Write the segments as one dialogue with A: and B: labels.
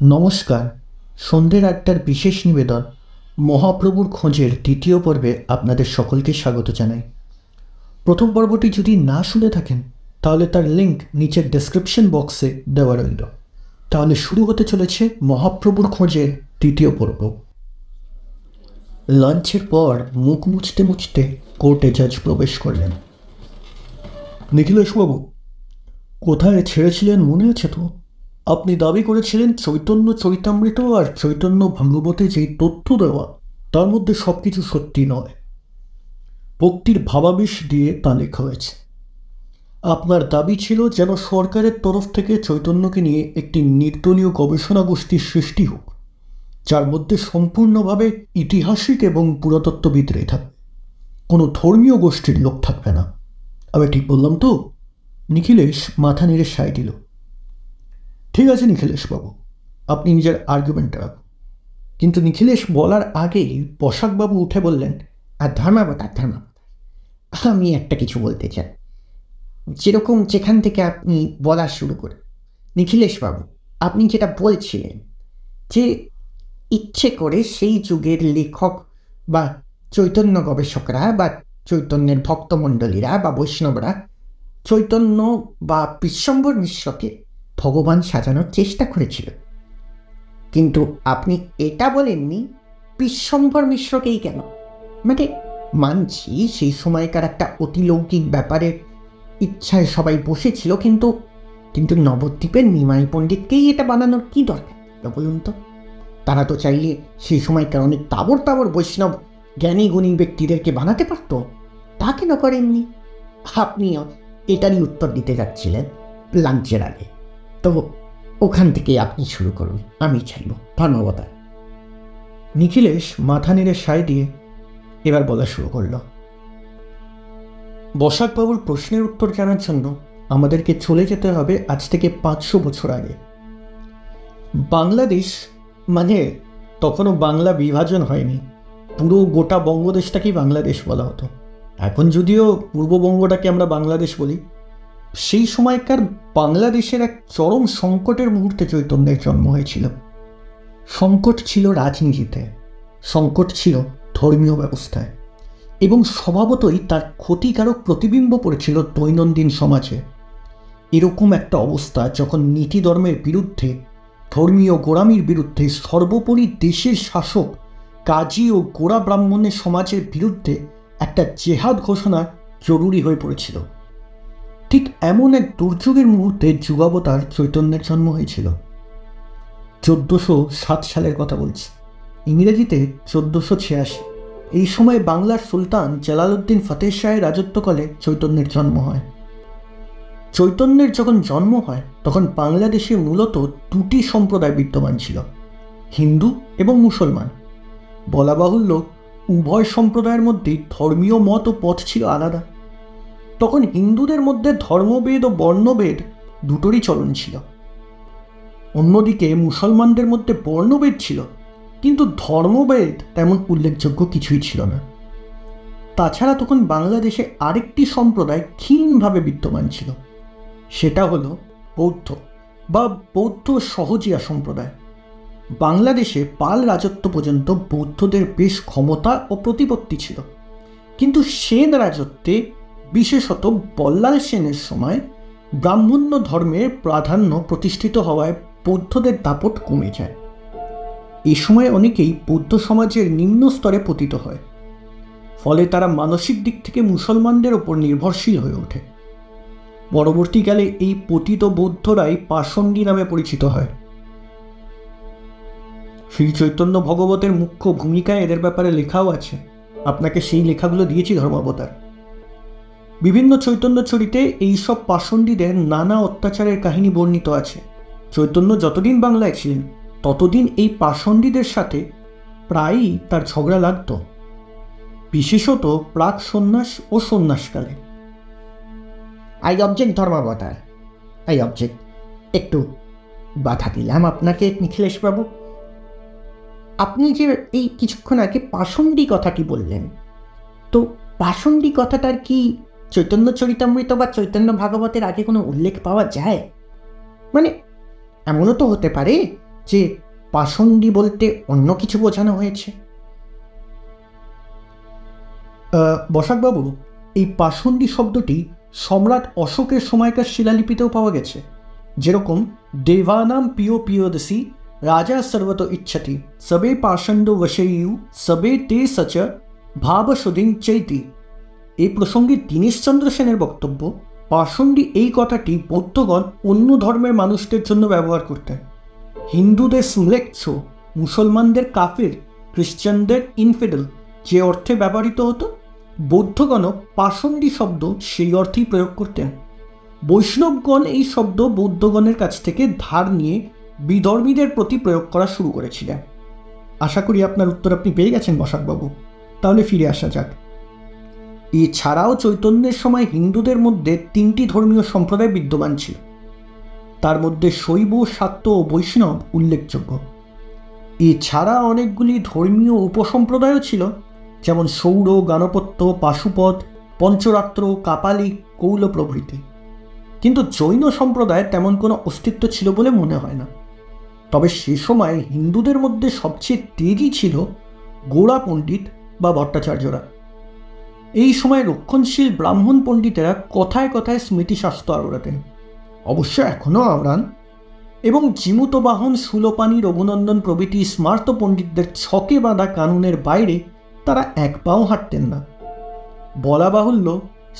A: নমস্কার। সন্ধ্যের আড্ডার বিশেষ নিবেদন মহাপ্রভুর খোঁজের দ্বিতীয় পর্বে আপনাদের সকলকে স্বাগত জানাই। প্রথম পর্বটি যদি না শুনে থাকেন তাহলে তার লিঙ্ক নিচের ডেসক্রিপশন বক্সে দেওয়া রইল। তাহলে শুরু হতে চলেছে মহাপ্রভুর খোঁজের দ্বিতীয় পর্ব। লাঞ্চের পর মুখ মুছতে মুছতে কোর্টে জাজ প্রবেশ করলেন। নিখিলেশবাবু, কোথায় ছেড়েছিলেন মনে আছে তো? আপনি দাবি করেছিলেন চৈতন্য চরিতামৃত আর চৈতন্য ভাগবতে যেই তথ্য দেওয়া তার মধ্যে সব কিছু সত্যি নয়, ভক্তির ভাবাবেশ দিয়ে তা লেখা হয়েছে। আপনার দাবি ছিল যেন সরকারের তরফ থেকে চৈতন্যকে নিয়ে একটি নির্দলীয় গবেষণা গোষ্ঠীর সৃষ্টি হোক, যার মধ্যে সম্পূর্ণভাবে ঐতিহাসিক এবং পুরাতত্ত্ববিদরাই থাকবে, কোনো ধর্মীয় গোষ্ঠীর লোক থাকবে না। আমি ঠিক বললাম তো? নিখিলেশ মাথা নেড়ে সায় দিল। ঠিক আছে নিখিলেশবাবু, আপনি নিজের আর্গুমেন্টটা রাখুন। কিন্তু নিখিলেশ বলার আগেই বসাকবাবু উঠে বললেন,
B: আর ধর্মাবতার, আমি একটা কিছু বলতে চাই। যেরকম যেখান থেকে আপনি বলা শুরু করে, নিখিলেশবাবু, আপনি যেটা বলছিলেন যে ইচ্ছে করে সেই যুগের লেখক বা চৈতন্য গবেষকরা বা চৈতন্যের ভক্তমণ্ডলীরা বা বৈষ্ণবরা চৈতন্য বা বিশ্বম্বর মিশ্রকে ভগবান সাজানোর চেষ্টা করেছিল, কিন্তু আপনি এটা বলেননি বিশ্বম্বর মিশ্রকেই কেন। মানে মানছি সেই সময়কার একটা অতিলৌকিক ব্যাপারে ইচ্ছায় সবাই বসেছিল, কিন্তু কিন্তু নবদ্বীপের নিমাই পণ্ডিতকেই এটা বানানোর কি দরকার বলুন তো? তারা তো চাইলে সেই সময়কার অনেক তাবর তাবর বৈষ্ণব জ্ঞানী গুণী ব্যক্তিদেরকে বানাতে পারত, তা কেন করেননি? আপনিও এটারই উত্তর দিতে যাচ্ছিলেন লাঞ্চের আগে, তো ওখান থেকে আপনি শুরু করুন, আমি চাইব। ধন্যবাদ।
A: নিখিলেশ মাথা নেড়ে সায় দিয়ে এবার বলা শুরু করল। বসাকবাবুর প্রশ্নের উত্তর জানার জন্য আমাদেরকে চলে যেতে হবে আজ থেকে 500 বছর আগে। বাংলাদেশ মানে তখনও বাংলা বিভাজন হয়নি, পুরো গোটা বঙ্গদেশটাকেই বাংলাদেশ বলা হতো। এখন যদিও পূর্ববঙ্গটাকে আমরা বাংলাদেশ বলি। সেই সময়কার বাংলাদেশের এক চরম সংকটের মুহূর্তে চৈতন্যের জন্ম হয়েছিল। সংকট ছিল রাজনীতিতে, সংকট ছিল ধর্মীয় ব্যবস্থায়, এবং স্বভাবতই তার ক্ষতিকারক প্রতিবিম্ব পড়েছিল দৈনন্দিন সমাজে। এরকম একটা অবস্থা যখন নীতি ধর্মের বিরুদ্ধে, ধর্মীয় গোড়ামির বিরুদ্ধে, সর্বোপরি দেশের শাসক কাজী ও গোড়া ব্রাহ্মণের সমাজের বিরুদ্ধে একটা জেহাদ ঘোষণা জরুরি হয়ে পড়েছিল। ঠিক এমন এক দুর্যোগের মুহূর্তে যুগাবতার চৈতন্যের জন্ম হয়েছিল। 1407 সালের কথা বলছি, ইংরেজিতে 1486। এই সময় বাংলার সুলতান জালালউদ্দিন ফতেহ শাহের রাজত্বকালে চৈতন্যের জন্ম হয়। চৈতন্যের যখন জন্ম হয় তখন বাংলাদেশে মূলত দুটি সম্প্রদায় বিদ্যমান ছিল, হিন্দু এবং মুসলমান। বলা বাহুল্য উভয় সম্প্রদায়ের মধ্যেই ধর্মীয় মত ও পথ ছিল আলাদা। তখন হিন্দুদের মধ্যে ধর্মভেদ ও বর্ণভেদ দুটোরই চলন ছিল। অন্যদিকে মুসলমানদের মধ্যে বর্ণভেদ ছিল, কিন্তু ধর্মভেদ তেমন উল্লেখযোগ্য কিছুই ছিল না। তাছাড়া তখন বাংলাদেশে আরেকটি সম্প্রদায় ক্ষীণভাবে বিদ্যমান ছিল, সেটা হলো বৌদ্ধ বা বৌদ্ধ সহজিয়া সম্প্রদায়। বাংলাদেশে পাল রাজত্ব পর্যন্ত বৌদ্ধদের বেশ ক্ষমতা ও প্রতিপত্তি ছিল, কিন্তু সেন রাজত্বে, বিশেষত বল্লাল সেনের সময় ব্রাহ্মণ্য ধর্মের প্রাধান্য প্রতিষ্ঠিত হওয়ায় বৌদ্ধদের দাপট কমে যায়। এই সময় অনেকেই বৌদ্ধ সমাজের নিম্ন স্তরে পতিত হয়, ফলে তারা মানসিক দিক থেকে মুসলমানদের ওপর নির্ভরশীল হয়ে ওঠে। পরবর্তীকালে এই পতিত বৌদ্ধরাই পাষণ্ডী নামে পরিচিত হয়। শ্রী চৈতন্য ভগবতের মুখ্য ভূমিকায় এদের ব্যাপারে লেখাও আছে, আপনাকে সেই লেখাগুলো দিয়েছি ধর্মাবতার। বিভিন্ন চৈতন্য চরিতে এইসব পাষণ্ডীদের নানা অত্যাচারের কাহিনী বর্ণিত আছে। চৈতন্য যতদিন বাংলায় ছিলেন ততদিন এই পাষণ্ডীদের সাথে প্রায়ই তার ঝগড়া লাগত, বিশেষত প্রাক সন্ন্যাস ও সন্ন্যাসকালে।
B: আই অবজেক্ট ধর্মাবতার, আই অবজেক্ট। একটু বাধা দিলাম আপনাকে নিখিলেশবাবু। আপনি যে এই কিছুক্ষণ আগে পাষণ্ডী কথাটি বললেন, তো পাষণ্ডী কথাটার কি চৈতন্য চরিতামৃত বা চৈতন্য ভাগবতের আগে কোনো উল্লেখ পাওয়া যায়? মানে এমনও তো হতে পারে যে পাষণ্ডী বলতে অন্য কিছু বোঝানো হয়েছে?
A: বসাকবাবু, এই পাষণ্ডী শব্দটি সম্রাট অশোকের সময়কার শিলালিপিতেও পাওয়া গেছে। যেরকম দেবানাম পিও পিয়োদসি রাজা সর্বত ইচ্ছতি সবে পাষণ্ড বশেয়ু সবে তে সচ ভাবসুধিং চৈতি। এই প্রসঙ্গে দীনেশচন্দ্র সেনের বক্তব্য, পাষণ্ডী এই কথাটি বৌদ্ধগণ অন্য ধর্মের মানুষদের জন্য ব্যবহার করতেন। হিন্দুদের স্মলেচ্ছ, মুসলমানদের কাফির, খ্রিশ্চানদের ইনফিডেল যে অর্থে ব্যবহৃত হতো, বৌদ্ধগণও পাষণ্ডী শব্দ সেই অর্থেই প্রয়োগ করতেন। বৈষ্ণবগণ এই শব্দ বৌদ্ধগণের কাছ থেকে ধার নিয়ে বিধর্মীদের প্রতি প্রয়োগ করা শুরু করেছিলেন। আশা করি আপনার উত্তর আপনি পেয়ে গেছেন বসাকবাবু। তাহলে ফিরে আসা যাক। এছাড়াও চৈতন্যের সময় হিন্দুদের মধ্যে 3টি ধর্মীয় সম্প্রদায় বিদ্যমান ছিল। তার মধ্যে শৈব, শাক্ত ও বৈষ্ণব উল্লেখযোগ্য। এছাড়া অনেকগুলি ধর্মীয় উপসম্প্রদায়ও ছিল, যেমন সৌর, গানপত্য, পাশুপত, পঞ্চরাত্র, কাপালি, কৌল প্রভৃতি। কিন্তু জৈন সম্প্রদায়ের তেমন কোনো অস্তিত্ব ছিল বলে মনে হয় না। তবে সে সময় হিন্দুদের মধ্যে সবচেয়ে তেজি ছিল গোড়া পণ্ডিত বা ভট্টাচার্যরা। এই সময় রক্ষণশীল ব্রাহ্মণ পণ্ডিতেরা কথায় কথায় স্মৃতিশাস্ত্র আওড়াতেন, অবশ্য এখনও আওড়ান, এবং জিমুতবাহন, সুলোপানি, রঘুনন্দন প্রভৃতি স্মার্ত পণ্ডিতদের ছকে বাঁধা কানুনের বাইরে তারা এক পাও হাঁটতেন না। বলা বাহুল্য,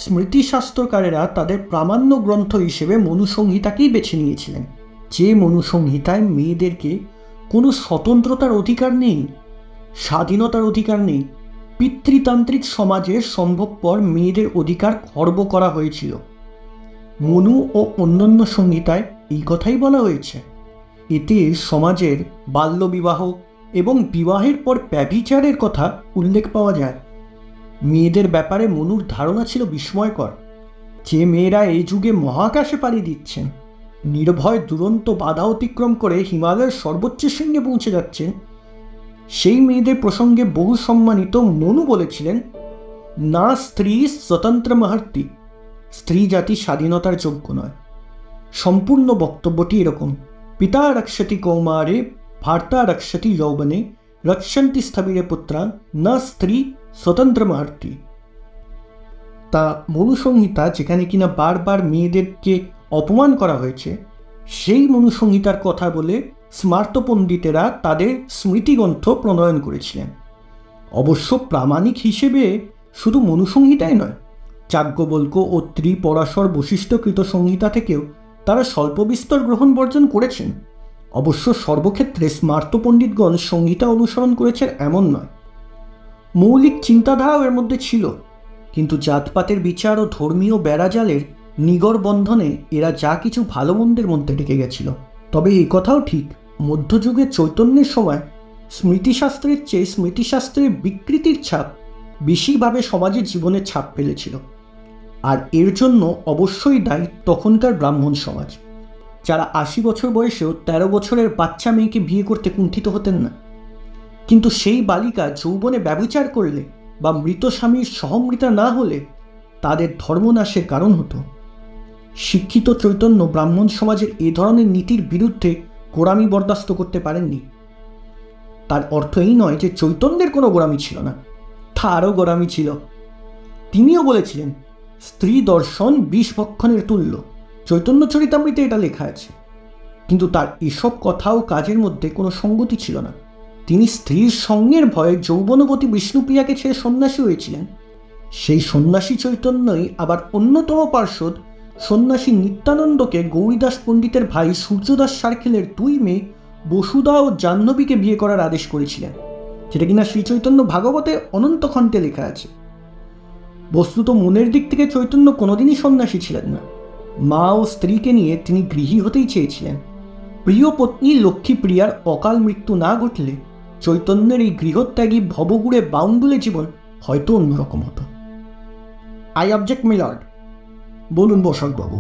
A: স্মৃতিশাস্ত্রকারেরা তাদের প্রামাণ্য গ্রন্থ হিসেবে মনুসংহিতাকেই বেছে নিয়েছিলেন, যে মনুসংহিতায় মেয়েদেরকে কোনো স্বতন্ত্রতার অধিকার নেই, স্বাধীনতার অধিকার নেই। পিতৃতান্ত্রিক সমাজে সম্ভবপর মেয়েদের অধিকার খর্ব করা হয়েছিল। মনু ও অন্যান্য সংহিতায় এই কথাই বলা হয়েছে। এতে সমাজের বাল্যবিবাহ এবং বিবাহের পর ব্যভিচারের কথা উল্লেখ পাওয়া যায়। মেয়েদের ব্যাপারে মনুর ধারণা ছিল বিস্ময়কর। যে মেয়েরা এই যুগে মহাকাশে পাড়ি দিচ্ছেন, নির্ভয় দুরন্ত বাধা অতিক্রম করে হিমালয়ের সর্বোচ্চ শৃঙ্গে পৌঁছে যাচ্ছেন, সেই মেয়েদের প্রসঙ্গে বহু সম্মানিত মনু বলেছিলেন, না স্ত্রী স্বতন্ত্র মহর্তি, স্ত্রী জাতি স্বাধীনতার যোগ্য নয়। সম্পূর্ণ বক্তব্যটি এরকম: পিতা রক্ষতি কৌমারে, ভার্তা রক্ষতি যৌবনে, রক্ষন্তি স্থবিরে পুত্রান, না স্ত্রী স্বতন্ত্র মহর্তি। তা মনুসংহিতা, যেখানে কিনা বারবার মেয়েদেরকে অপমান করা হয়েছে, সেই মনুসংহিতার কথা বলে স্মার্ত পণ্ডিতেরা তাদের স্মৃতিগ্রন্থ প্রণয়ন করেছিলেন। অবশ্য প্রামাণিক হিসেবে শুধু মনুসংহিতাই নয়, যাজ্ঞবল্ক্য ও ত্রিপরাশর বশিষ্ঠকৃত সংহিতা থেকেও তারা স্বল্প বিস্তর গ্রহণ বর্জন করেছেন। অবশ্য সর্বক্ষেত্রে স্মার্ত পণ্ডিতগণ সংহিতা অনুসরণ করেছেন এমন নয়। মৌলিক চিন্তাধারাও এর মধ্যে ছিল, কিন্তু জাতপাতের বিচার ও ধর্মীয় বেড়াজালের নিগড় বন্ধনে এরা যা কিছু ভালো মন্দের মধ্যে ঢেকে গেছিল। তবে এই কথাও ঠিক, মধ্যযুগে চৈতন্যের সময় স্মৃতিশাস্ত্রের চেয়ে স্মৃতিশাস্ত্রের বিকৃতির ছাপ বেশিভাবে সমাজের জীবনে ছাপ ফেলেছিল। আর এর জন্য অবশ্যই দায়ী তখনকার ব্রাহ্মণ সমাজ, যারা 80 বছর বয়সেও 13 বছরের বাচ্চা মেয়েকে বিয়ে করতে কুণ্ঠিত হতেন না। কিন্তু সেই বালিকা যৌবনে ব্যভিচার করলে বা মৃত স্বামীর সহমৃতা না হলে তাদের ধর্মনাশের কারণ হতো। শিক্ষিত চৈতন্য ব্রাহ্মণ সমাজের এ ধরনের নীতির বিরুদ্ধে গোঁড়ামি বরদাস্ত করতে পারেননি। তার অর্থ এই নয় যে চৈতন্যের কোনো গোঁড়ামি ছিল না, তারও গোঁড়ামি ছিল। তিনিও বলেছিলেন, স্ত্রী দর্শন বিষ ভক্ষণের তুল্য। চৈতন্য চরিতামৃতে এটা লেখা আছে। কিন্তু তার এসব কথা ও কাজের মধ্যে কোনো সঙ্গতি ছিল না। তিনি স্ত্রীর সঙ্গের ভয়ে যৌবনবতী বিষ্ণুপ্রিয়াকে ছেড়ে সন্ন্যাসী হয়েছিলেন। সেই সন্ন্যাসী চৈতন্যই আবার অন্যতম পার্শ্বদ সন্ন্যাসী নিত্যানন্দকে গৌরীদাস পণ্ডিতের ভাই সূর্যদাস সার্কেলের 2 মেয়ে বসুধা ও জাহ্নবীকে বিয়ে করার আদেশ করেছিলেন, যেটা কিনা শ্রীচৈতন্য ভাগবতে অনন্ত খণ্ডে লেখা আছে। বস্তুত মনের দিক থেকে চৈতন্য কোনোদিনই সন্ন্যাসী ছিলেন না। মা ও স্ত্রীকে নিয়ে তিনি গৃহী হতেই চেয়েছিলেন। প্রিয় পত্নী লক্ষ্মীপ্রিয়ার অকাল মৃত্যু না ঘটলে চৈতন্যের এই গৃহত্যাগী ভবগুড়ে বাউন্ডুলে জীবন হয়তো অন্যরকম হতো।
B: I object my lord.
A: বলুন বসাকবাবু।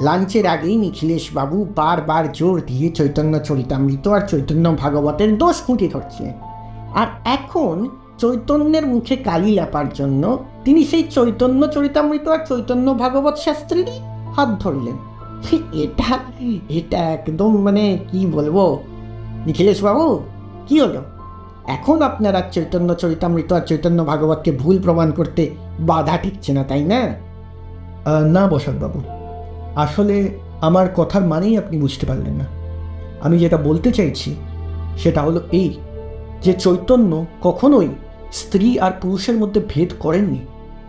B: লাঞ্চের আগেই নিখিলেশবাবু বারবার জোর দিয়ে চৈতন্য চরিতামৃত আর চৈতন্য ভাগবতের দোষ খুঁটে ধরছে, আর এখন চৈতন্যের মুখে কালি লাপার জন্য তিনি সেই চৈতন্য চরিতামৃত আর চৈতন্য ভাগবত শাস্ত্রেরই হাত ধরলেন। এটা একদম কি বলবো, নিখিলেশবাবু, কি হলো? এখন আপনারা চৈতন্য চরিতামৃত আর চৈতন্য ভাগবতকে ভুল প্রমাণ করতে বাধা টিকছে না, তাই না?
A: না বসাকবাবু, আসলে আমার কথার মানেই আপনি বুঝতে পারলেন না। আমি যেটা বলতে চাইছি সেটা হলো এই, যে চৈতন্য কখনোই স্ত্রী আর পুরুষের মধ্যে ভেদ করেননি।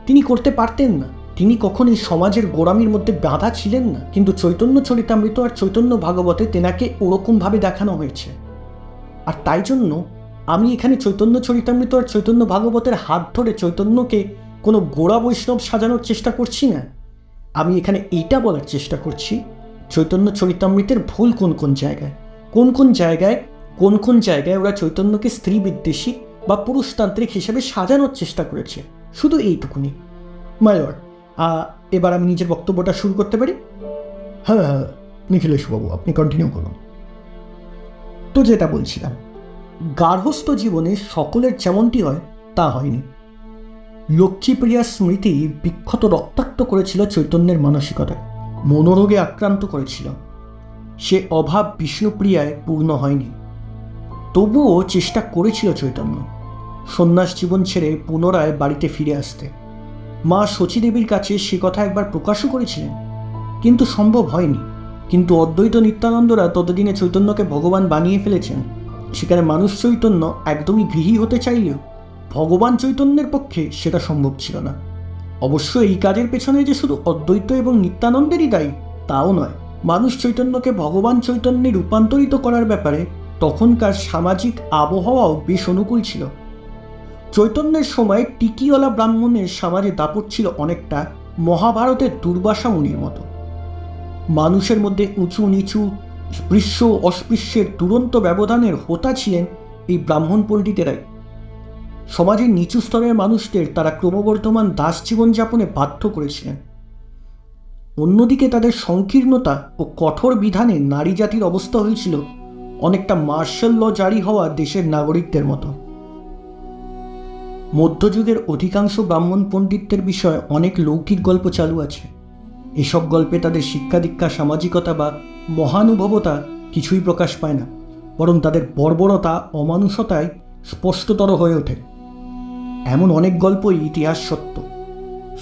A: তিনি করতে পারতেন না, তিনি কখনোই সমাজের গোড়ামির মধ্যে বাধা ছিলেন না। কিন্তু চৈতন্য চরিতামৃত আর চৈতন্য ভাগবতে তেনাকে ওরকমভাবে দেখানো হয়েছে। আর তাই জন্য আমি এখানে চৈতন্য চরিতামৃত আর চৈতন্য ভাগবতের হাত ধরে চৈতন্যকে কোনো গোড়া বৈষ্ণব সাজানোর চেষ্টা করছি না। আমি এখানে এইটা বলার চেষ্টা করছি, চৈতন্য চরিতামৃতের ভুল কোন কোন জায়গায়, কোন কোন জায়গায় ওরা চৈতন্যকে স্ত্রী বিদ্বেষী বা পুরুষতান্ত্রিক হিসেবে সাজানোর চেষ্টা করেছে। শুধু এইটুকুনি। মাই লর্ড, এবার আমি নিজের বক্তব্যটা শুরু করতে পারি? হ্যাঁ হ্যাঁ, নিখিলেশবাবু আপনি কন্টিনিউ করুন। তো যেটা বলছিলাম, গার্হস্থ্য জীবনে সকলের যেমনটি হয় তা হয়নি। লক্ষ্মীপ্রিয়ার স্মৃতি বিক্ষত রক্তাক্ত করেছিল চৈতন্যের মানসিকতা, মনোরোগে আক্রান্ত করেছিল। সে অভাব বিষ্ণুপ্রিয়ায় পূর্ণ হয়নি। তবুও চেষ্টা করেছিল চৈতন্য সন্ন্যাস জীবন ছেড়ে পুনরায় বাড়িতে ফিরে আসতে। মা শচীদেবীর কাছে সে কথা একবার প্রকাশও করেছিলেন, কিন্তু সম্ভব হয়নি। কিন্তু অদ্বৈত নিত্যানন্দরা ততদিনে চৈতন্যকে ভগবান বানিয়ে ফেলেছেন। সেখানে মানুষ চৈতন্য একদমই গৃহী হতে চাইলেও ভগবান চৈতন্যের পক্ষে সেটা সম্ভব ছিল না। অবশ্য এই কাজের পেছনে যে শুধু অদ্বৈত এবং নিত্যানন্দেরই দায়ী তাও নয়। মানুষ চৈতন্যকে ভগবান চৈতন্যে রূপান্তরিত করার ব্যাপারে তখনকার সামাজিক আবহাওয়াও বেশ অনুকূল ছিল। চৈতন্যের সময় টিকিওয়ালা ব্রাহ্মণের সমাজে দাপট ছিল অনেকটা মহাভারতের দুর্বাসা মুনির মতো। মানুষের মধ্যে উঁচু নিচু, স্পৃশ্য অস্পৃশ্যের দুরন্ত ব্যবধানের হোতা ছিলেন এই ব্রাহ্মণ পণ্ডিতেরাই। সমাজের নিচু স্তরের মানুষদের তারা ক্রমবর্ধমান দাস জীবনযাপনে বাধ্য করেছিলেন। অন্যদিকে তাদের সংকীর্ণতা ও কঠোর বিধানে নারী জাতির অবস্থা হয়েছিল অনেকটা মার্শাল ল জারি হওয়া দেশের নাগরিকদের মতো। মধ্যযুগের অধিকাংশ ব্রাহ্মণ পণ্ডিতদের বিষয়ে অনেক লৌকিক গল্প চালু আছে। এসব গল্পে তাদের শিক্ষা দীক্ষা, সামাজিকতা বা মহানুভবতা কিছুই প্রকাশ পায় না, বরং তাদের বর্বরতা, অমানুষতায় স্পষ্টতর হয়ে ওঠে। এমন অনেক গল্পই ইতিহাস সত্য।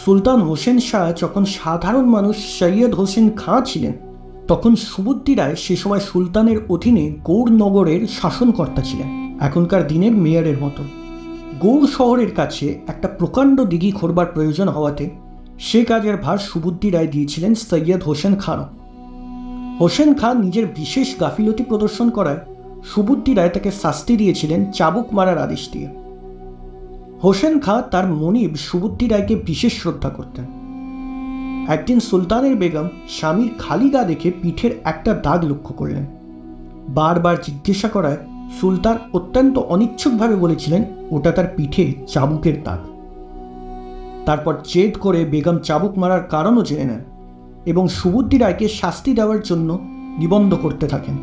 A: সুলতান হোসেন শাহ যখন সাধারণ মানুষ সৈয়দ হোসেন খাঁ ছিলেন, তখন সুবুদ্ধি রায় সে সময় সুলতানের অধীনে গৌড় নগরের শাসনকর্তা ছিলেন, এখনকার দিনের মেয়রের মতো। গৌড় শহরের কাছে একটা প্রকাণ্ড দিঘি খোঁড়বার প্রয়োজন হওয়াতে সে কাজের ভার সুবুদ্ধি রায় দিয়েছিলেন সৈয়দ হোসেন খাঁ। হোসেন খাঁ নিজের বিশেষ গাফিলতি প্রদর্শন করায় সুবুদ্ধি রায় তাকে শাস্তি দিয়েছিলেন চাবুক মারার আদেশ দিয়ে। হোসেন খাঁ তার মনিব সুবুদ্ধি রায়কে বিশেষ শ্রদ্ধা করতেন। একদিন সুলতানের বেগম স্বামীর খালি গা দেখে পিঠের একটা দাগ লক্ষ্য করলেন। বারবার জিজ্ঞাসা করায় সুলতান অত্যন্ত অনিচ্ছুকভাবে বলেছিলেন ওটা তার পিঠে চাবুকের দাগ। তারপর জেদ করে বেগম চাবুক মারার কারণও জেনে নেন এবং সুবুদ্ধি রায়কে শাস্তি দেওয়ার জন্য নিবন্ধ করতে থাকেন।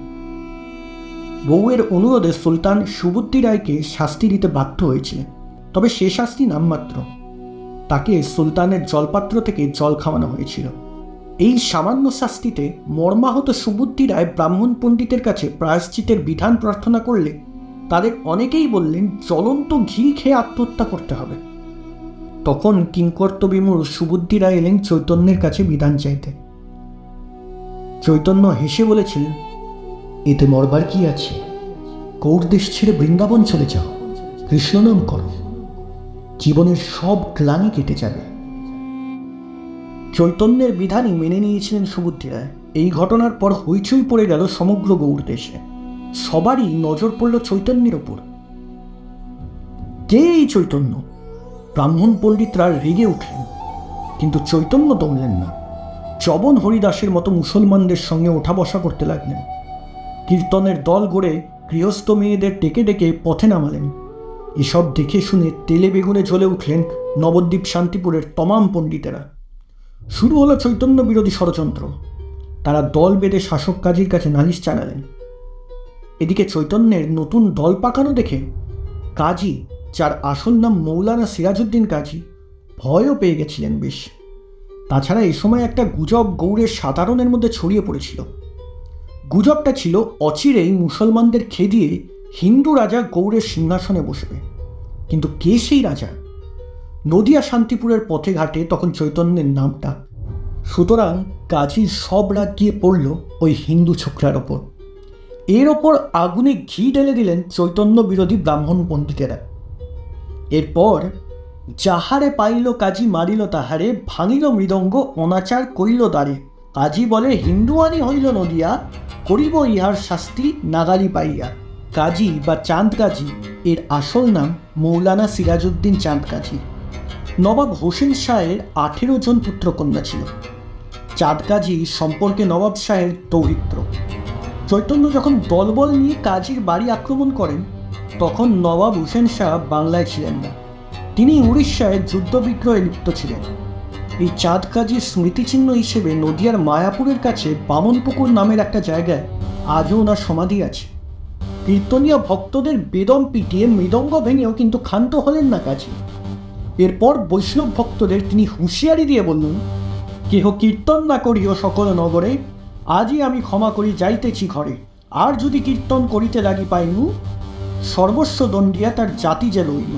A: বউয়ের অনুরোধে সুলতান সুবুদ্ধি রায়কে শাস্তি দিতে বাধ্য হয়েছিলেন, তবে সে শাস্তি নামমাত্র। তাকে সুলতানের জলপাত্র থেকে জল খাওয়ানো হয়েছিল। এই সামান্য শাস্তিতে মর্মাহত সুবুদ্ধি রায় ব্রাহ্মণ পণ্ডিতের কাছে প্রায়শ্চিতের বিধান প্রার্থনা করলে তাদের অনেকেই বললেন জ্বলন্ত ঘি খেয়ে আত্মহত্যা করতে হবে। তখন কিংকর্তবিমূঢ় সুবুদ্ধি রায় এলেন চৈতন্যের কাছে বিধান চাইতে। চৈতন্য হেসে বলেছিলেন, এতে মরবার কি আছে? গৌড় দেশ ছেড়ে বৃন্দাবন চলে যাও, কৃষ্ণ নাম করো, জীবনের সব গ্লানি কেটে যাবে। চৈতন্যের বিধানই মেনে নিয়েছিলেন সুবুদ্ধি রায়। এই ঘটনার পর হইচই পড়ে গেল সমগ্র গৌড় দেশে। সবারই নজর পড়ল চৈতন্যের ওপর। কে এই চৈতন্য? ব্রাহ্মণ পণ্ডিতরা রেগে উঠলেন, কিন্তু চৈতন্য দমলেন না। চবন হরিদাসের মতো মুসলমানদের সঙ্গে ওঠা বসা করতে লাগলেন। কীর্তনের দল গড়ে গৃহস্থ মেয়েদের ডেকে ডেকে পথে নামালেন। এসব দেখে শুনে তেলে বেগুনে জ্বলে উঠলেন নবদ্বীপ শান্তিপুরের তমাম পণ্ডিতেরা। শুরু হলো চৈতন্য বিরোধী ষড়যন্ত্র। তারা দল বেঁধে শাসক কাজীর কাছে নালিশ জানালেন। এদিকে চৈতন্যের নতুন দল পাকানো দেখে কাজী, যার আসল নাম মৌলানা সিরাজউদ্দিন কাজী, ভয়ও পেয়ে গেছিলেন বেশ। তাছাড়া এ সময় একটা গুজব গৌড়ের সাধারণের মধ্যে ছড়িয়ে পড়েছিল। গুজবটা ছিল অচিরেই মুসলমানদের খেদিয়ে হিন্দু রাজা গৌড়ের সিংহাসনে বসবে। কিন্তু কে সেই রাজা? নদিয়া শান্তিপুরের পথে ঘাটে তখন চৈতন্যের নামটা। সুতরাং কাজীর সব রাগ গিয়ে পড়ল ওই হিন্দু ছোকরার ওপর। এর ওপর আগুনে ঘি ঢেলে দিলেন চৈতন্য বিরোধী ব্রাহ্মণ পণ্ডিতেরা। এরপর যাহারে পাইল কাজী মারিল তাহারে, ভাঙিল মৃদঙ্গ অনাচার করিল দ্বারে। কাজী বলে হিন্দুয়ানি হইল নদিয়া, করিব ইহার শাস্তি নাগালি পাইয়া। কাজী বা চাঁদ কাজী এর আসল নাম মৌলানা সিরাজউদ্দিন চাঁদ কাজী। নবাব হোসেন শাহের 18 জন পুত্রকন্যা ছিল। চাঁদ কাজী সম্পর্কে নবাব শাহের দৌহিত্র। চৈতন্য যখন দলবল নিয়ে কাজীর বাড়ি আক্রমণ করেন তখন নবাব হোসেন শাহ বাংলায় ছিলেন না, তিনি উড়িষ্যায় যুদ্ধবিগ্রহে লিপ্ত ছিলেন। এই চাঁদ কাজীর স্মৃতিচিহ্ন হিসেবে নদিয়ার মায়াপুরের কাছে বামনপুকুর নামের একটা জায়গায় আজও ওনার সমাধি আছে। কীর্তনীয় ভক্তদের বেদম পিটিয়ে মৃদঙ্গ ভেঙেও কিন্তু ক্ষান্ত হলেন না কাজী। এরপর বৈষ্ণব ভক্তদের তিনি হুঁশিয়ারি দিয়ে বললেন, কেহ কীর্তন না করিও সকল নগরে, আজই আমি ক্ষমা করি যাইতেছি ঘরে। আর যদি কীর্তন করিতে লাগি পাইনু, সর্বস্ব দণ্ডিয়া তার জাতি যে লইল।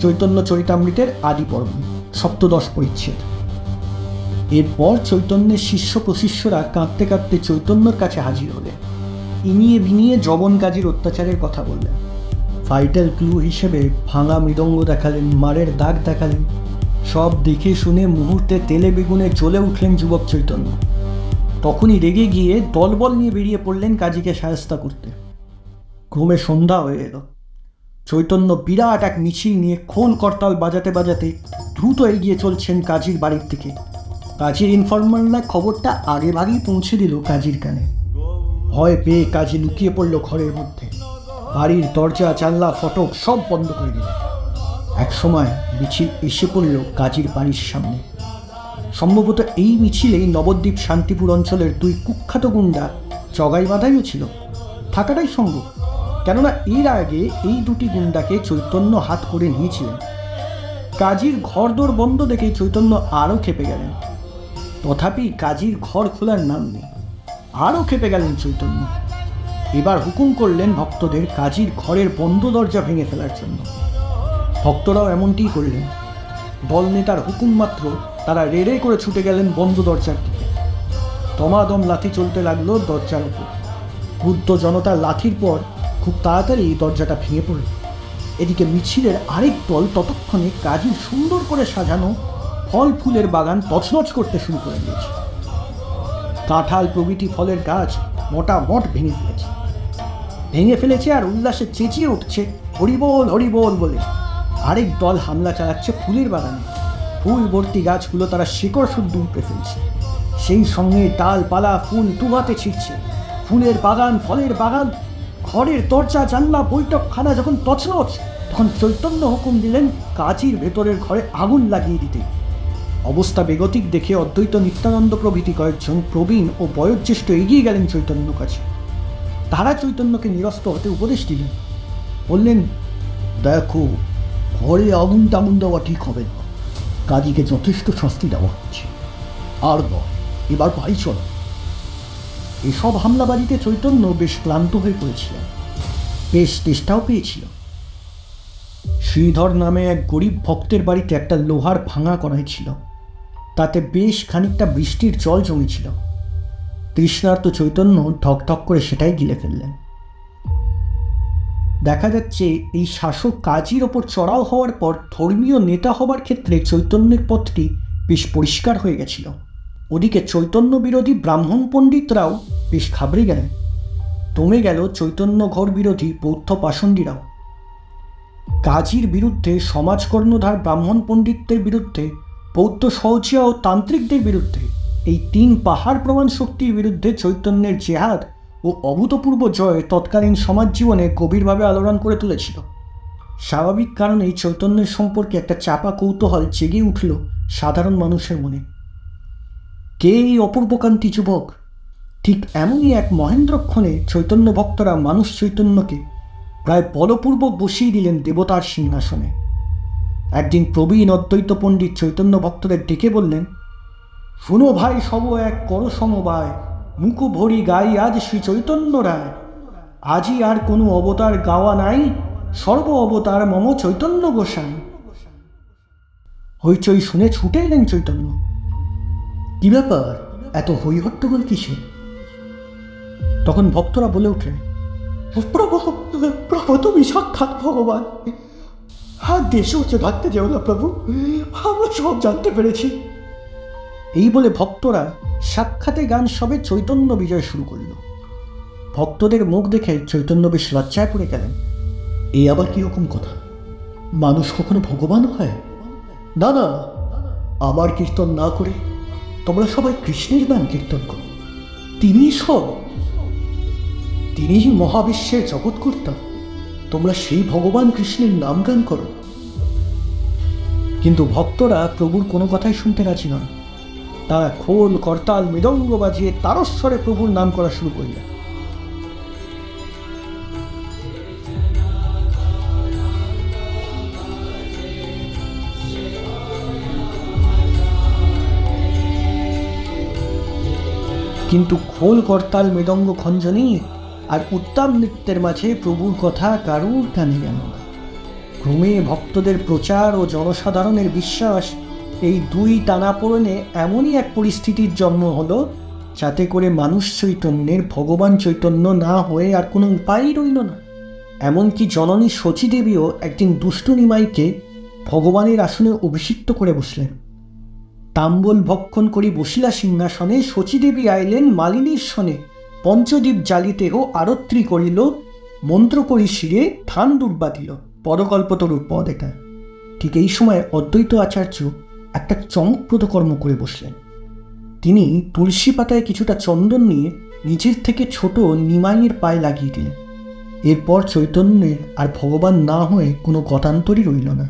A: চৈতন্য চরিতামৃতের আদি পর্ব 17 পরিচ্ছেদ। এরপর চৈতন্যের শিষ্য প্রশিষ্যরা কাঁদতে কাঁদতে চৈতন্যর কাছে হাজির হলেন। ইনিয়ে বিনিয়ে জবন কাজীর অত্যাচারের কথা বললেন। ফাইটাল ক্লু হিসেবে ভাঙা মৃদঙ্গ দেখালেন, মারের দাগ দেখালেন। সব দেখে শুনে মুহূর্তে তেলে বেগুনে জ্বলে উঠলেন যুবক চৈতন্য। তখনই রেগে গিয়ে দলবল নিয়ে বেরিয়ে পড়লেন কাজীকে সায়স্তা করতে। ক্রমে সন্ধ্যা হয়ে এলো। চৈতন্য বিরাট এক মিছিল নিয়ে খোল করতাল বাজাতে বাজাতে দ্রুত এগিয়ে চলছেন কাজীর বাড়ির দিকে। কাজীর ইনফরমাররা খবরটা আগে ভাগেই পৌঁছে দিল কাজীর কানে। ভয় পেয়ে কাজী লুকিয়ে পড়ল ঘরের মধ্যে। বাড়ির দরজা জানলা ফটক সব বন্ধ করে দিল। এক সময় মিছিল এসে পড়ল কাজীর বাড়ির সামনে। সম্ভবত এই মিছিলেই নবদ্বীপ শান্তিপুর অঞ্চলের 2 কুখ্যাত গুন্ডা জগাই বাঁধাইও ছিল, থাকাটাই সম্ভব, কেননা এর আগে এই 2টি গুন্ডাকে চৈতন্য হাত করে নিয়েছিলেন। কাজীর ঘরদোর বন্ধ দেখে চৈতন্য আরও খেপে গেলেন। তথাপি কাজীর ঘর খোলার নাম নেই। আরও খেপে গেলেন চৈতন্য। এবার হুকুম করলেন ভক্তদের কাজীর ঘরের বন্ধ দরজা ভেঙে ফেলার জন্য। ভক্তরাও এমনটিই করলেন। দল নেতার হুকুম মাত্র তারা রেড়ে করে ছুটে গেলেন বন্ধ দরজার দিকে। দমাদম লাথি চলতে লাগলো দরজার উপর। বুদ্ধ জনতার লাথির পর খুব তাড়াতাড়ি দরজাটা ভেঙে পড়ল। এদিকে মিছিলের আরেক দল ততক্ষণে কাজীর সুন্দর করে সাজানো ফল ফুলের বাগান তছনছ করতে শুরু করে দিয়েছে। কাঁঠাল প্রভৃতি ফলের গাছ মোটামোট ভেঙে ফেলেছে আর উল্লাসে চেঁচিয়ে উঠছে হরিবোল হরিবোল বলে। আরেক দল হামলা চালাচ্ছে ফুলের বাগানে। ফুল ভর্তি গাছগুলো তারা শিকড় শুদ্ধ উপড়ে ফেলছে। সেই সঙ্গে ডালপালা ফুল দুহাতে ছিঁড়ছে। ফুলের বাগান, ফলের বাগান, ঘরের দরজা জানলা বৈঠকখানা যখন তছনছ, তখন চৈতন্য হুকুম দিলেন কাজীর ভেতরের ঘরে আগুন লাগিয়ে দিতে। অবস্থা বেগতিক দেখে অদ্বৈত নিত্যানন্দ প্রভৃতি কয়েকজন প্রবীণ ও বয়োজ্যেষ্ঠ এগিয়ে গেলেন চৈতন্যর কাছে। তারা চৈতন্যকে নিরস্ত হতে উপদেশ দিলেন। বললেন, দেখো, ঘরে আগুন টাগুন দেওয়া ঠিক হবে না। কাজীকে যথেষ্ট শাস্তি দেওয়া হচ্ছে, আর নয়, এবার বাড়ি চলো। এসব হামলাবাজিতে চৈতন্য বেশ ক্লান্ত হয়ে পড়েছিলেন, বেশ চেষ্টাও পেয়েছিল। শ্রীধর নামে এক গরিব ভক্তের বাড়িতে একটা লোহার ভাঙা কড়াই ছিল, তাতে বেশ খানিকটা বৃষ্টির জল জমেছিল। তৃষ্ণার্ত চৈতন্য ঠকঠক করে সেটাই গিলে ফেললেন। দেখা যাচ্ছে এই শাসক কাজীর ওপর চড়াও হওয়ার পর ধর্মীয় নেতা হবার ক্ষেত্রে চৈতন্যের পথটি বেশ পরিষ্কার হয়ে গেছিল। ওদিকে চৈতন্য বিরোধী ব্রাহ্মণ পণ্ডিতরাও বেশ ঘাবড়ে গেলেন। দমে গেল চৈতন্য ঘর বিরোধী বৌদ্ধ পাষণ্ডীরাও। কাজীর বিরুদ্ধে সমাজ কর্ণধার ব্রাহ্মণ পণ্ডিতদের বিরুদ্ধে, বৌদ্ধ সহজিয়া ও তান্ত্রিকদের বিরুদ্ধে, এই 3 পাহাড় প্রমাণ শক্তির বিরুদ্ধে চৈতন্যের জেহাদ ও অভূতপূর্ব জয় তৎকালীন সমাজ জীবনে গভীরভাবে আলোড়ন করে তুলেছিল। স্বাভাবিক কারণেই চৈতন্যের সম্পর্কে একটা চাপা কৌতূহল জেগে উঠল সাধারণ মানুষের মনে। কে এই অপূর্বকান্তি যুবক? ঠিক এমনই এক মহেন্দ্রক্ষণে চৈতন্য ভক্তরা মানুষ চৈতন্যকে প্রায় বলপূর্বক বসিয়ে দিলেন দেবতার সিংহাসনে। একদিন প্রবীণ অদ্বৈত পণ্ডিত চৈতন্য ভক্তদের ডেকে বললেন, শুনো ভাই, সব এক কর সমবায়, মুখ ভরি গাই আজ শ্রী চৈতন্য রায়। আজই আর কোনো অবতার গাওয়া নাই, সর্ব অবতার মম চৈতন্য গোসাই। হইচই শুনে ছুটে এলেন চৈতন্য। কি ব্যাপার, এত হইহট্টগোল কিসে? তখন ভক্তরা বলে উঠলেন, প্রভু প্রভু তুমি সাক্ষাৎ ভগবান। হাত দেশে উঠে থাকতে যেও না প্রভু, আমরা সব জানতে পেরেছি। এই বলে ভক্তরা সাক্ষাতে গান সবে চৈতন্য বিজয় শুরু করল। ভক্তদের মুখ দেখে চৈতন্য বেশ লজ্জায় পড়ে গেলেন। এই আবার কিরকম কথা? মানুষ কখনো ভগবান হয়? না না, আমার কীর্তন না করে তোমরা সবাই কৃষ্ণের নাম কীর্তন করো। তিনিই সব, তিনিই মহাবিশ্বের জগৎকর্তা। তোমরা সেই ভগবান কৃষ্ণের নাম গান করো। কিন্তু ভক্তরা প্রভুর কোনো কথাই শুনতে রাজি নন। তারা খোল করতাল মৃদঙ্গ বাজিয়ে তারস্বরে প্রভুর নাম করা শুরু করলেন। কিন্তু খোল করতাল মৃদঙ্গ খঞ্জনী আর উত্তম নৃত্যের মাঝে প্রভুর কথা কারুর কানে গেল না। ক্রমে ভক্তদের প্রচার ও জনসাধারণের বিশ্বাস, এই দুই টানাপোড়েনে এমনই এক পরিস্থিতির জন্ম হলো, যাতে করে মানুষ চৈতন্যের ভগবান চৈতন্য না হয়ে আর কোনো উপায়ই রইল না। এমনকি জননী শচীদেবীও একদিন দুষ্টু নিমাইকে ভগবানের আসনে অভিষিক্ত করে বসলেন। তাম্বল ভক্ষণ করি বসিলা সিংহাসনে, শচীদেবী আইলেন মালিনীর সনে। পঞ্চদীপ জ্বালিতেও আরত্রি করিল, মন্ত্র করি শিরে থান দুর্বা দিল। পদকল্পতরুর পদ এটা। ঠিক এই সময় অদ্বৈত আচার্য একটা চমকপ্রদ কর্ম করে বসলেন। তিনি তুলসী পাতায় কিছুটা চন্দন নিয়ে নিজের থেকে ছোট নিমাইয়ের পায়ে লাগিয়ে দিলেন। এরপর চৈতন্যের আর ভগবান না হয়ে কোনো গতান্তরই রইল না।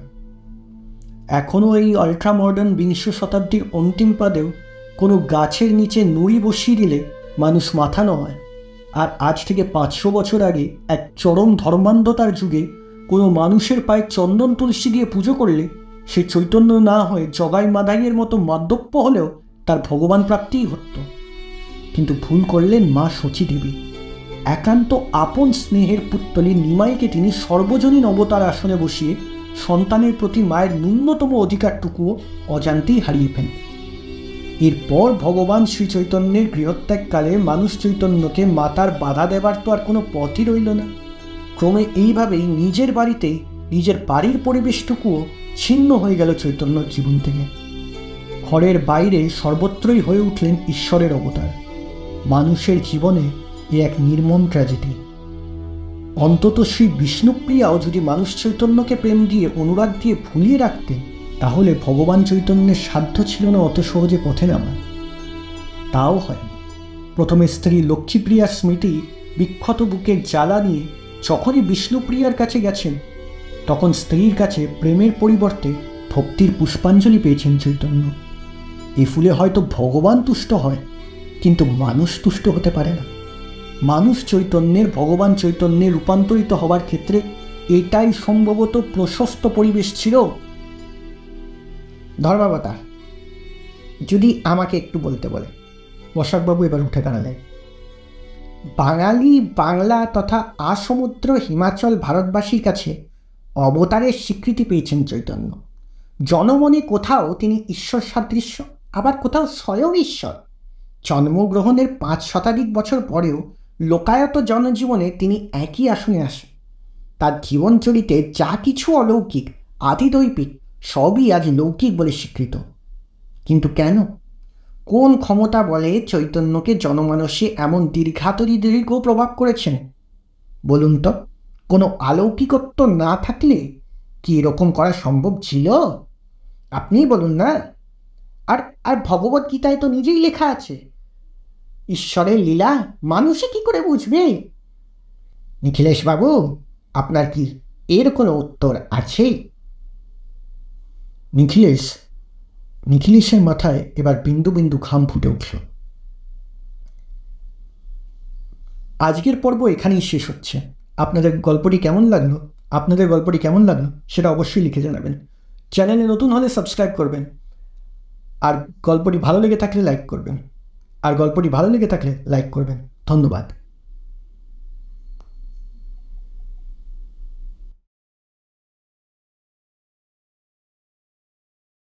A: এখনও এই আল্ট্রা মডার্ন বিংশ শতাব্দীর অন্তিম পাদেও কোনো গাছের নিচে নুড়ি বসিয়ে দিলে মানুষ মাথা নয়। আর আজ থেকে 500 বছর আগে এক চরম ধর্মান্ধতার যুগে কোনো মানুষের পায়ে চন্দন তুলসী দিয়ে পুজো করলে সে চৈতন্য না হয়ে জগাই মাদাইয়ের মতো মাধ্যপ্য হলেও তার ভগবান প্রাপ্তিই হতো। কিন্তু ভুল করলেন মা শচীদেবী। একান্ত আপন স্নেহের পুত্তলী নিমাইকে তিনি সর্বজনীন অবতার আসনে বসিয়ে সন্তানের প্রতি মায়ের ন্যূনতম অধিকারটুকুও অজান্তেই হারিয়ে ফেলেন। এরপর ভগবান শ্রী চৈতন্যের গৃহত্যাগকালে মানুষ চৈতন্যকে মাতার বাধা দেবার তো আর কোনো পথই রইল না। ক্রমে এইভাবেই নিজের বাড়িতেই নিজের বাড়ির পরিবেশটুকুও ছিন্ন হয়ে গেল চৈতন্যর জীবন থেকে। ঘরের বাইরে সর্বত্রই হয়ে উঠলেন ঈশ্বরের অবতার। মানুষের জীবনে এ এক নির্মম ট্র্যাজেডি। অন্তত শ্রী বিষ্ণুপ্রিয়াও যদি মানুষ চৈতন্যকে প্রেম দিয়ে অনুরাগ দিয়ে ভুলিয়ে রাখতেন, তাহলে ভগবান চৈতন্যের সাধ্য ছিল না অত সহজে পথে নামা। তাও হয়নি। প্রথমে স্ত্রী লক্ষ্মীপ্রিয়ার স্মৃতি বিক্ষত বুকের জ্বালা নিয়ে যখনই বিষ্ণুপ্রিয়ার কাছে গেছেন, তখন স্ত্রীর কাছে প্রেমের পরিবর্তে ভক্তির পুষ্পাঞ্জলি পেয়েছেন চৈতন্য। এ ফুলে হয়তো ভগবান তুষ্ট হয়, কিন্তু মানুষ তুষ্ট হতে পারে না। মানুষ চৈতন্যের ভগবান চৈতন্যে রূপান্তরিত হবার ক্ষেত্রে এটাই সম্ভবত প্রশস্ত পরিবেশ ছিল।
B: ধর্মাবতার, যদি আমাকে একটু বলতে বলে।
A: বসাকবাবু এবার উঠে দাঁড়ালেন।
B: বাঙালি, বাংলা তথা আসমুদ্র হিমাচল ভারতবাসীর কাছে অবতারের স্বীকৃতি পেয়েছেন চৈতন্য। জনমনে কোথাও তিনি ঈশ্বর সাদৃশ্য, আবার কোথাও স্বয়ং ঈশ্বর। জন্মগ্রহণের 5 শতাধিক বছর পরেও লোকায়ত জনজীবনে তিনি একই আসনে আসেন। তার জীবনচরিতে যা কিছু অলৌকিক, আদিদৈবিক, সবই আজ লৌকিক বলে স্বীকৃত। কিন্তু কেন? কোন ক্ষমতা বলে চৈতন্যকে জনমানসে এমন দীর্ঘ প্রভাব করেছেন? বলুন তো, কোনো অলৌকিকত্ব না থাকলে কি এরকম করা সম্ভব ছিল? আপনিই বলুন না। আর আর ভগবদ্গীতায় তো নিজেই লেখা আছে, ঈশ্বরের লীলা মানুষে কি করে বুঝবে? নিখিলেশ বাবু, আপনার কি এর কোনো উত্তর আছে?
A: নিখিলেশের মাথায় এবার বিন্দু বিন্দু ঘাম ফুটে উঠল। আজকের পর্ব এখানেই শেষ হচ্ছে। আপনাদের গল্পটি কেমন লাগলো সেটা অবশ্যই লিখে জানাবেন। চ্যানেলে নতুন হলে সাবস্ক্রাইব করবেন, আর গল্পটি ভালো লেগে থাকলে লাইক করবেন। আর গল্পটি ভালো লেগে থাকলে লাইক করবেন। ধন্যবাদ।